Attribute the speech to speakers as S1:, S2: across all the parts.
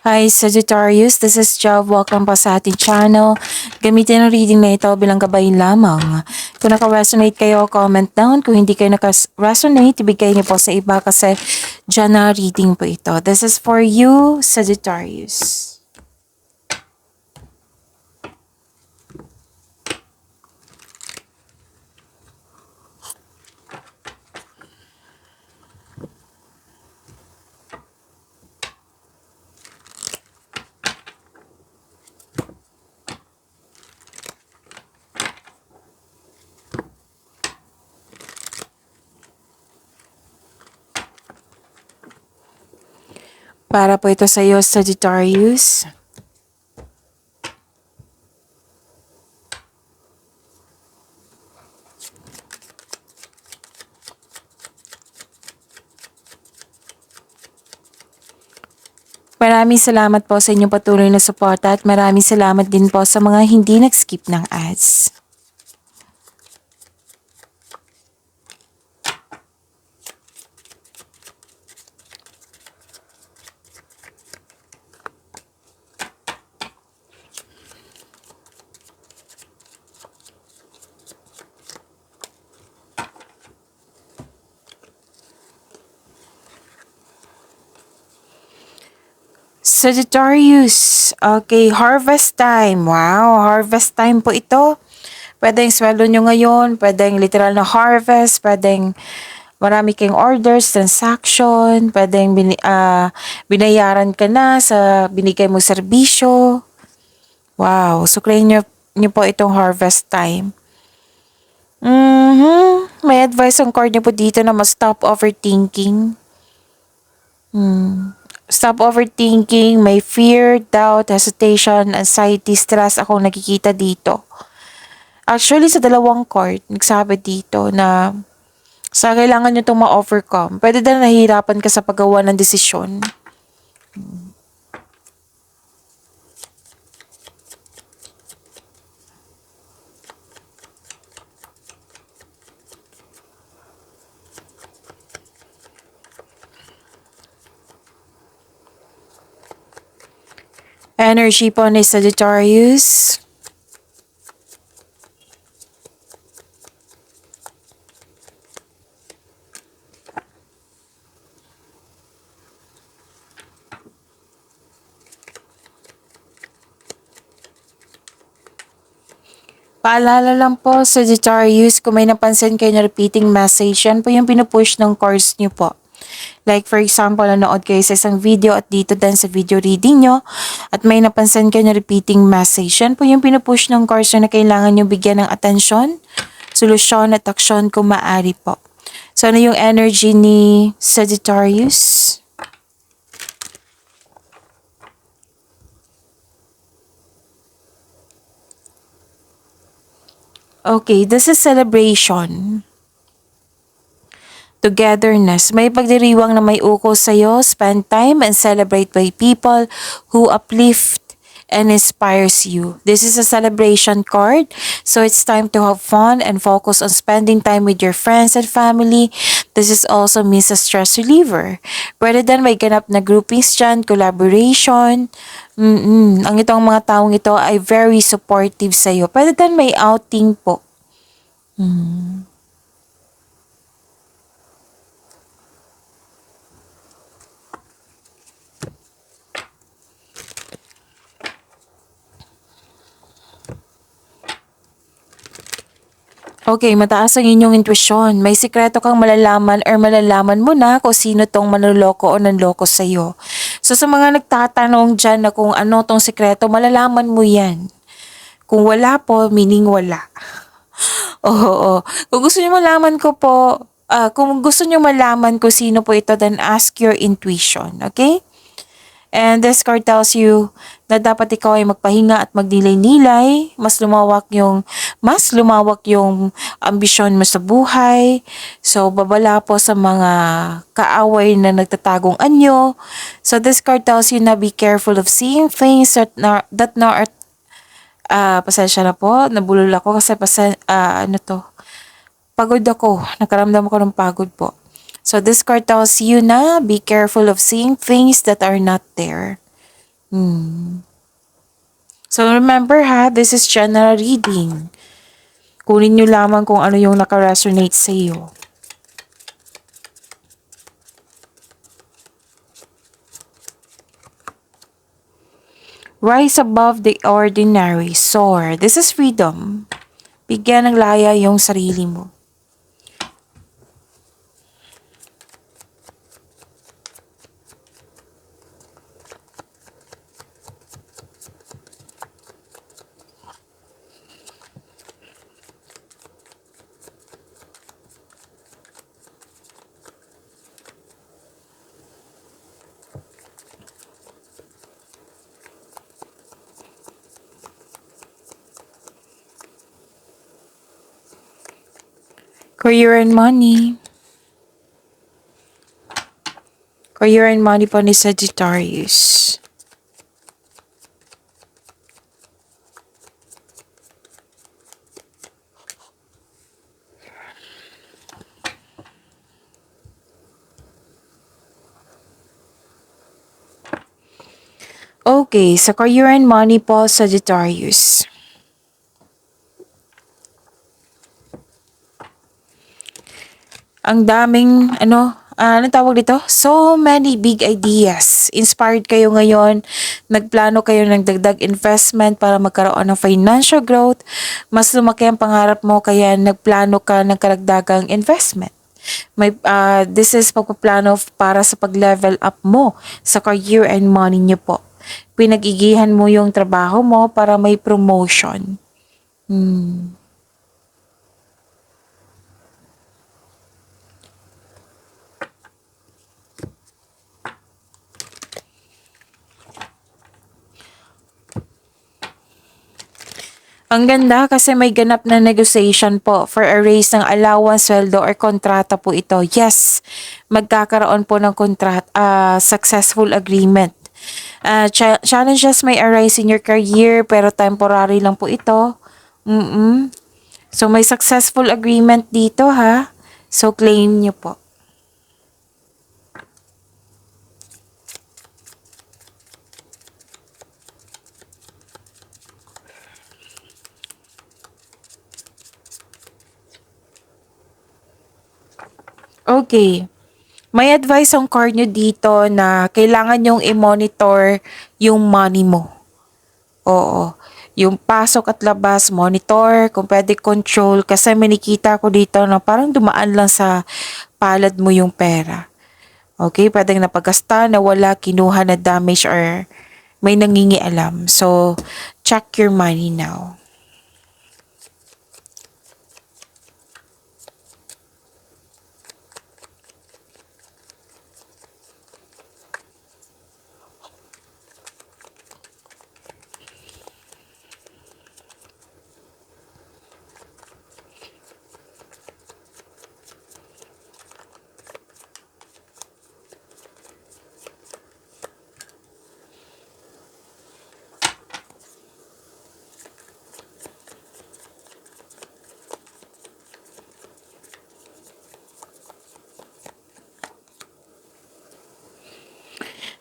S1: Hi Sagittarius, this is Jav. Welcome pa sa ating channel. Gamitin ang reading na ito bilang gabay lamang. Kung naka-resonate kayo, comment down. Kung hindi kayo naka-resonate, ibigay niyo po sa iba kasi dyan na reading po ito. This is for you, Sagittarius. Para po ito sa iyo, Sagittarius. Maraming salamat po sa inyong patuloy na suporta at maraming salamat din po sa mga hindi nag-skip ng ads. Sagittarius, okay, harvest time. Wow, harvest time po ito. Pwedeng sweldo nyo ngayon, pwedeng literal na harvest, pwedeng marami kayong orders, transaction, pwedeng binayaran ka na sa binigay mo serbisyo. Wow, suklayin nyo po itong harvest time. May advice ang card nyo po dito na mas stop overthinking. Stop overthinking, may fear, doubt, hesitation, anxiety, stress akong nakikita dito. Actually, sa dalawang card, nagsabi dito na sa kailangan nyo itong ma-overcome. Pwede na nahihirapan ka sa paggawa ng desisyon. Energy po ni Sagittarius. Paalala lang po, Sagittarius, kung may napansin kayo na repeating message, yan po yung pinupush ng cards nyo po. Like for example, nanood kayo sa isang video at dito din sa video reading nyo at may napansin kayo na repeating message. Yan po yung pinupush ng cards na kailangan nyo bigyan ng atensyon, solusyon at aksyon kung maaari po. So ano yung energy ni Sagittarius? Okay, this is celebration. Togetherness. May pagdiriwang na may ukol sa'yo. Spend time and celebrate by people who uplift and inspires you. This is a celebration card. So it's time to have fun and focus on spending time with your friends and family. This is also means a stress reliever. Pwede din may ganap na groupings dyan, collaboration. Ang itong mga taong ito ay very supportive sa'yo. Pwede din may outing po. Okay, mataas ang inyong intuition. May sikreto kang malalaman or malalaman mo na kung sino tong manloloko o nanloko sa'yo. So sa mga nagtatanong dyan na kung ano tong sikreto, malalaman mo yan. Kung wala po, meaning wala. Oo. Kung gusto niyo malaman ko po, kung gusto niyo malaman kung sino po ito, then ask your intuition. Okay? And this card tells you na dapat ikaw ay magpahinga at magnilay-nilay, mas lumawak yung ambisyon mo sa buhay. So, babala po sa mga kaaway na nagtatagong anyo. So, this card tells you na be careful of seeing things pasensya na po, nabulol ako kasi pagod ako, nakaramdam ako ng pagod po. So this card tells you na be careful of seeing things that are not there. Hmm. So remember ha, this is general reading. Kunin nyo lamang kung ano yung nakaresonate sa iyo. Rise above the ordinary, soar. This is freedom. Bigyan ng laya yung sarili mo. Career and money. Career and money po ni Sagittarius. Okay, sa career and money po, Sagittarius. Ang daming, anong tawag dito? So many big ideas. Inspired kayo ngayon. Nagplano kayo ng dagdag investment para magkaroon ng financial growth. Mas lumaki ang pangarap mo kaya nagplano ka ng karagdagang investment. This is pagpaplano para sa pag-level up mo sa career and money niyo po. Pinag-igihan mo yung trabaho mo para may promotion. Ang ganda kasi may ganap na negotiation po for a raise ng allowance, sweldo or kontrata po ito. Yes, magkakaroon po ng successful agreement. Challenges may arise in your career pero temporary lang po ito. So may successful agreement dito ha. So claim nyo po. Okay. May advice ang card nyo dito na kailangan nyong i-monitor yung money mo. Oo. Yung pasok at labas, monitor, kung pwede control. Kasi may nakita ko dito na parang dumaan lang sa palad mo yung pera. Okay, pwedeng napagkasta, nawala, kinuha na damage or may nangingialam. So, check your money now.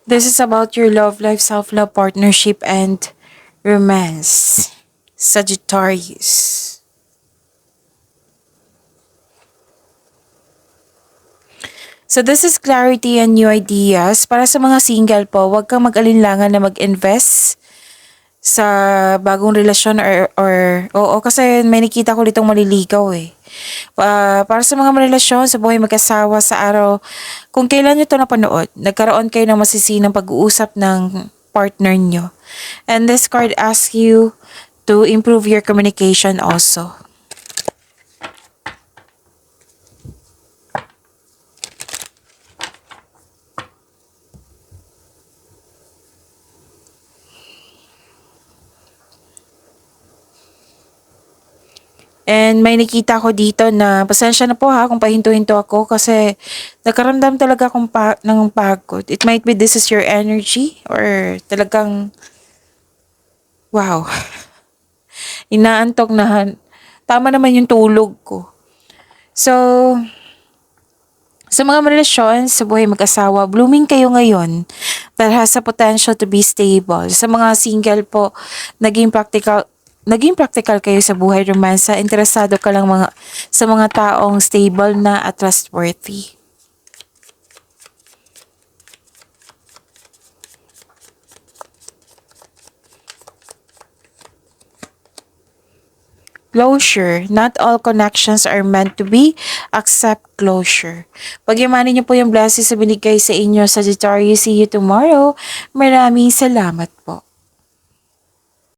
S1: This is about your love life, self-love, partnership, and romance. Sagittarius. So this is clarity and new ideas. Para sa mga single po, huwag kang mag-alinlangan na mag-invest sa bagong relasyon oo, kasi may nakita ko ditong maliligaw eh. Para sa mga relasyon sa buhay mag-asawa sa araw, kung kailan nyo ito napanood, nagkaroon kayo ng masisinang pag-uusap ng partner nyo. And this card asks you to improve your communication also. And may nakita ko dito na, pasensya na po ha kung pahinto-hinto ako kasi nakaramdam talaga akong ng pagod. It might be this is your energy or talagang, wow, inaantok na. Tama naman yung tulog ko. So, sa mga relasyon, sa buhay mag-asawa, blooming kayo ngayon. that has a potential to be stable. Sa mga single po, naging practical kayo sa buhay romansa, interesado ka lang sa mga taong stable na at trustworthy. Closure. Not all connections are meant to be. Accept closure. Pagyamanin niyo po yung blessings sa binigay sa inyo, Sagittarius. See you tomorrow. Maraming salamat po.